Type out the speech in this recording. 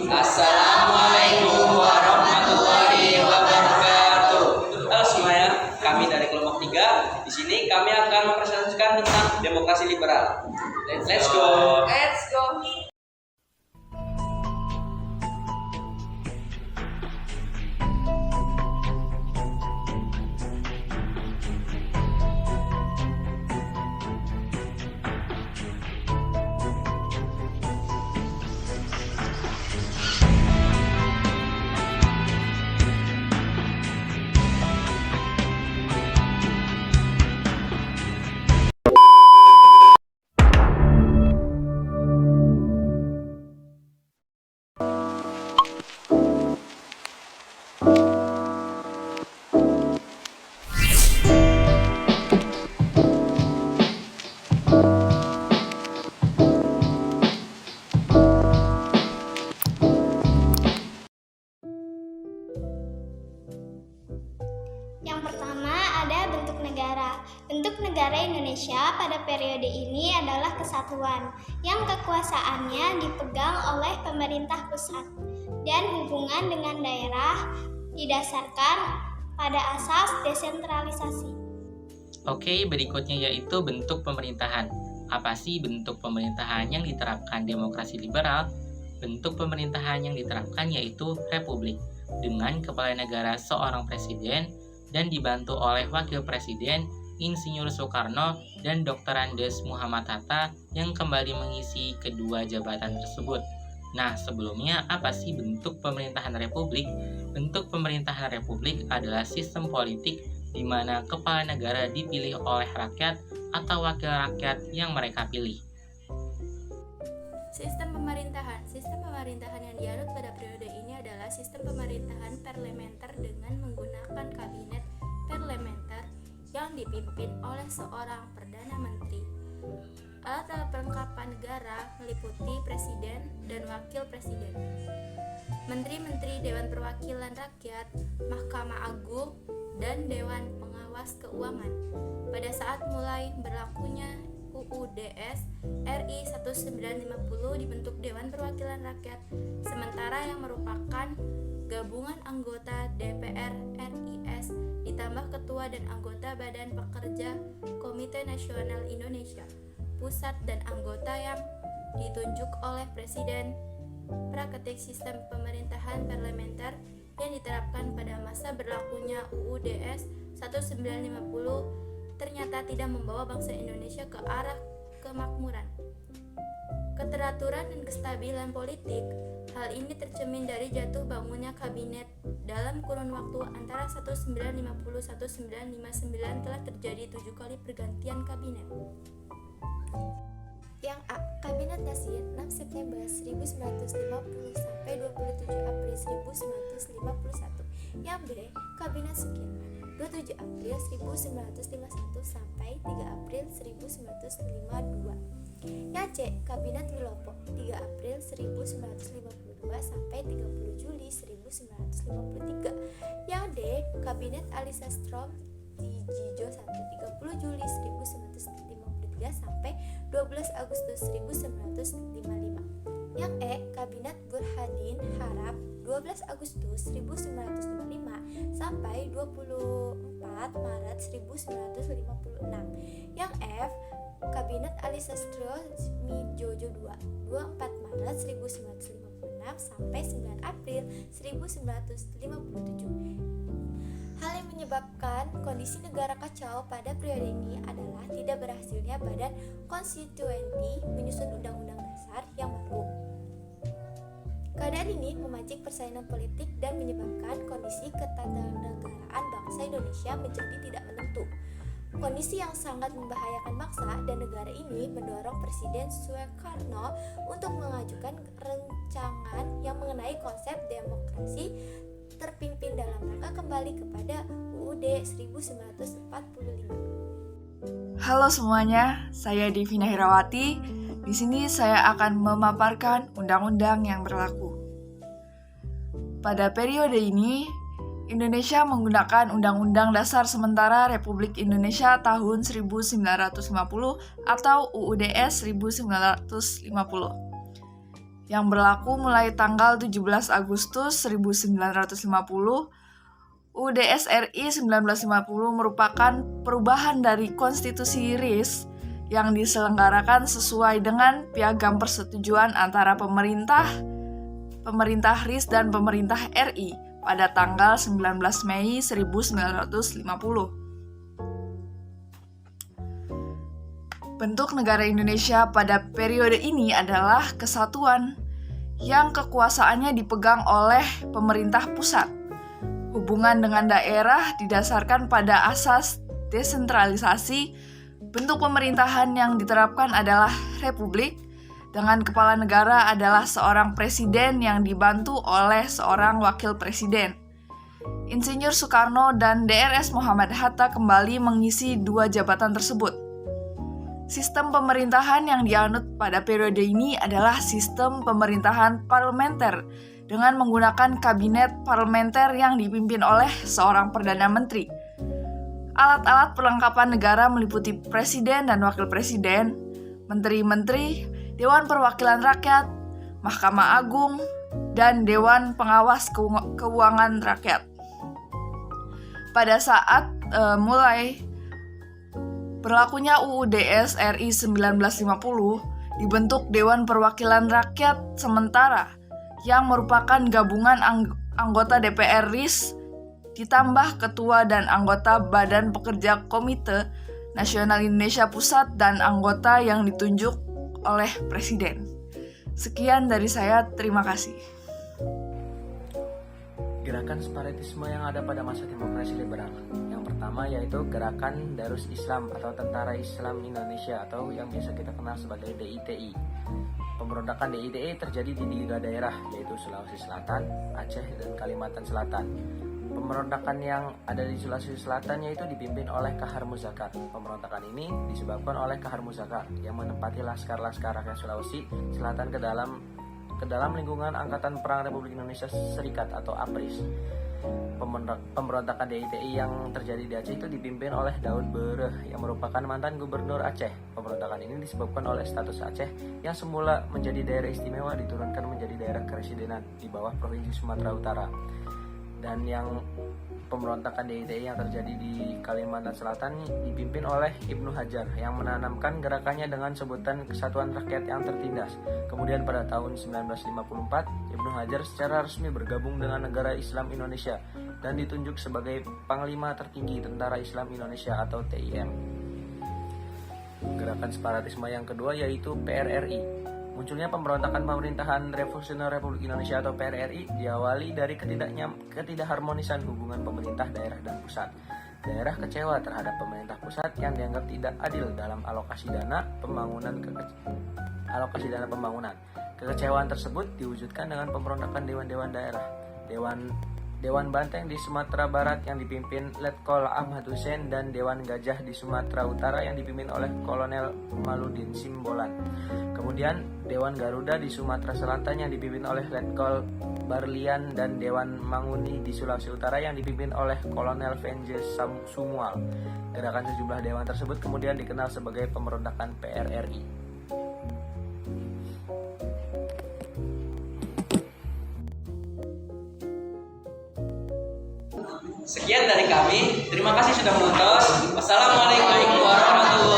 Assalamualaikum warahmatullahi wabarakatuh. Halo semuanya, kami dari kelompok 3. Di sini kami akan mempresentasikan tentang demokrasi liberal. Let's go. Let's go. Yang pertama ada bentuk negara. Bentuk negara Indonesia pada periode ini adalah kesatuan yang kekuasaannya dipegang oleh pemerintah pusat dan hubungan dengan daerah didasarkan pada asas desentralisasi. Oke, berikutnya yaitu bentuk pemerintahan. Apa sih bentuk pemerintahan yang diterapkan demokrasi liberal? Bentuk pemerintahan yang diterapkan yaitu republik dengan kepala negara seorang presiden dan dibantu oleh Wakil Presiden Insinyur Soekarno dan Dr. Andes Muhammad Hatta yang kembali mengisi kedua jabatan tersebut. Nah, sebelumnya apa sih bentuk pemerintahan republik? Bentuk pemerintahan republik adalah sistem politik di mana kepala negara dipilih oleh rakyat atau wakil rakyat yang mereka pilih. Sistem pemerintahan yang dianut pada periode ini adalah sistem pemerintahan parlementer dengan menggunakan kabinet parlementer yang dipimpin oleh seorang Perdana Menteri. Alat perlengkapan negara meliputi Presiden dan Wakil Presiden, Menteri-Menteri Dewan Perwakilan Rakyat, Mahkamah Agung, dan Dewan Pengawas Keuangan. Pada saat mulai berlakunya UUDS RI 1950 dibentuk Dewan Perwakilan Rakyat, sementara yang merupakan gabungan anggota DPR RIS ditambah ketua dan anggota Badan Pekerja Komite Nasional Indonesia Pusat dan anggota yang ditunjuk oleh Presiden. Praktik sistem pemerintahan parlementer yang diterapkan pada masa berlakunya UUDS 1950 ternyata tidak membawa bangsa Indonesia ke arah kemakmuran, keteraturan dan kestabilan politik. Hal ini tercermin dari jatuh bangunnya kabinet. Dalam kurun waktu antara 1950-1959 telah terjadi 7 kali pergantian kabinet. Yang A. Kabinet Nasir 6 September 1950 sampai 27 April 1951. Yang B. Kabinet Sudirman 27 April 1951 sampai 3 April 1952. Yang C. Kabinet Muldoko 3 April 1952 sampai 30 Juli 1953. Yang D. Kabinet Ali Sastro Tjijo 1 30 Juli 1953 sampai 12 Agustus 1955. Yang E. Kabinet Burhanuddin Harap 12 Agustus 1955 sampai 24 Maret 1956. Yang F. Kabinet Ali Sastro Tjijo 2 24 Maret 1956 sampai 9 April 1957. Hal yang menyebabkan kondisi negara kacau pada periode ini adalah tidak berhasilnya Badan Konstitusi menyusun undang-undang dasar yang baru. Keadaan ini memancing persaingan politik dan menyebabkan kondisi ketatanegaraan bangsa Indonesia menjadi tidak menentu. Kondisi yang sangat membahayakan bangsa dan negara ini mendorong Presiden Soekarno untuk mengajukan rancangan yang mengenai konsep demokrasi terpimpin dalam rangka kembali kepada UUD 1945. Halo semuanya, saya Divina Herawati. Di sini saya akan memaparkan undang-undang yang berlaku. Pada periode ini, Indonesia menggunakan Undang-Undang Dasar Sementara Republik Indonesia tahun 1950 atau UUDS 1950. yang berlaku mulai tanggal 17 Agustus 1950. UUD RI 1950 merupakan perubahan dari Konstitusi RIS yang diselenggarakan sesuai dengan piagam persetujuan antara pemerintah RIS dan pemerintah RI pada tanggal 19 Mei 1950. Bentuk negara Indonesia pada periode ini adalah kesatuan yang kekuasaannya dipegang oleh pemerintah pusat. Hubungan dengan daerah didasarkan pada asas desentralisasi. Bentuk pemerintahan yang diterapkan adalah republik, dengan kepala negara adalah seorang presiden yang dibantu oleh seorang wakil presiden. Insinyur Soekarno dan DRS Muhammad Hatta kembali mengisi dua jabatan tersebut. Sistem pemerintahan yang dianut pada periode ini adalah sistem pemerintahan parlementer dengan menggunakan kabinet parlementer yang dipimpin oleh seorang perdana menteri. Alat-alat perlengkapan negara meliputi presiden dan wakil presiden, menteri-menteri, Dewan Perwakilan Rakyat, Mahkamah Agung, dan Dewan Pengawas Keuangan Rakyat. Pada saat mulai berlakunya UUD RI 1950, dibentuk Dewan Perwakilan Rakyat Sementara yang merupakan gabungan anggota DPR RIS ditambah ketua dan anggota Badan Pekerja Komite Nasional Indonesia Pusat dan anggota yang ditunjuk oleh Presiden. Sekian dari saya, terima kasih. Gerakan separatisme yang ada pada masa demokrasi liberal. Yang pertama yaitu Gerakan Darus Islam atau Tentara Islam Indonesia atau yang biasa kita kenal sebagai DITI. Pemberontakan DITI terjadi di 3 daerah yaitu Sulawesi Selatan, Aceh, dan Kalimantan Selatan. Pemberontakan yang ada di Sulawesi Selatan yaitu dipimpin oleh Kahar Muzakar. Pemberontakan ini disebabkan oleh Kahar Muzakar yang menempati laskar-laskar rakyat Sulawesi Selatan ke dalam lingkungan Angkatan Perang Republik Indonesia Serikat atau APRIS. Pemberontakan DITI yang terjadi di Aceh itu dipimpin oleh Daud Bereh yang merupakan mantan gubernur Aceh. Pemberontakan ini disebabkan oleh status Aceh yang semula menjadi daerah istimewa diturunkan menjadi daerah kepresidenan di bawah Provinsi Sumatera Utara. Dan yang pemberontakan DITI yang terjadi di Kalimantan Selatan dipimpin oleh Ibnu Hajar yang menanamkan gerakannya dengan sebutan Kesatuan Rakyat yang Tertindas. Kemudian pada tahun 1954, Ibnu Hajar secara resmi bergabung dengan Negara Islam Indonesia dan ditunjuk sebagai Panglima Tertinggi Tentara Islam Indonesia atau TIM. Gerakan separatisme yang kedua yaitu PRRI. Munculnya pemberontakan pemerintahan Revolusioner Republik Indonesia atau PRRI diawali dari ketidakharmonisan hubungan pemerintah daerah dan pusat. Daerah kecewa terhadap pemerintah pusat yang dianggap tidak adil dalam alokasi dana pembangunan. Kekecewaan tersebut diwujudkan dengan pemberontakan dewan-dewan daerah. Dewan Banteng di Sumatera Barat yang dipimpin Letkol Ahmad Hussein dan Dewan Gajah di Sumatera Utara yang dipimpin oleh Kolonel Maludin Simbolan. Kemudian Dewan Garuda di Sumatera Selatan yang dipimpin oleh Letkol Barlian dan Dewan Manguni di Sulawesi Utara yang dipimpin oleh Kolonel Venje Sumual. Gerakan sejumlah dewan tersebut kemudian dikenal sebagai pemberontakan PRRI. Sekian dari kami. Terima kasih sudah menonton. Wassalamualaikum warahmatullahi wabarakatuh.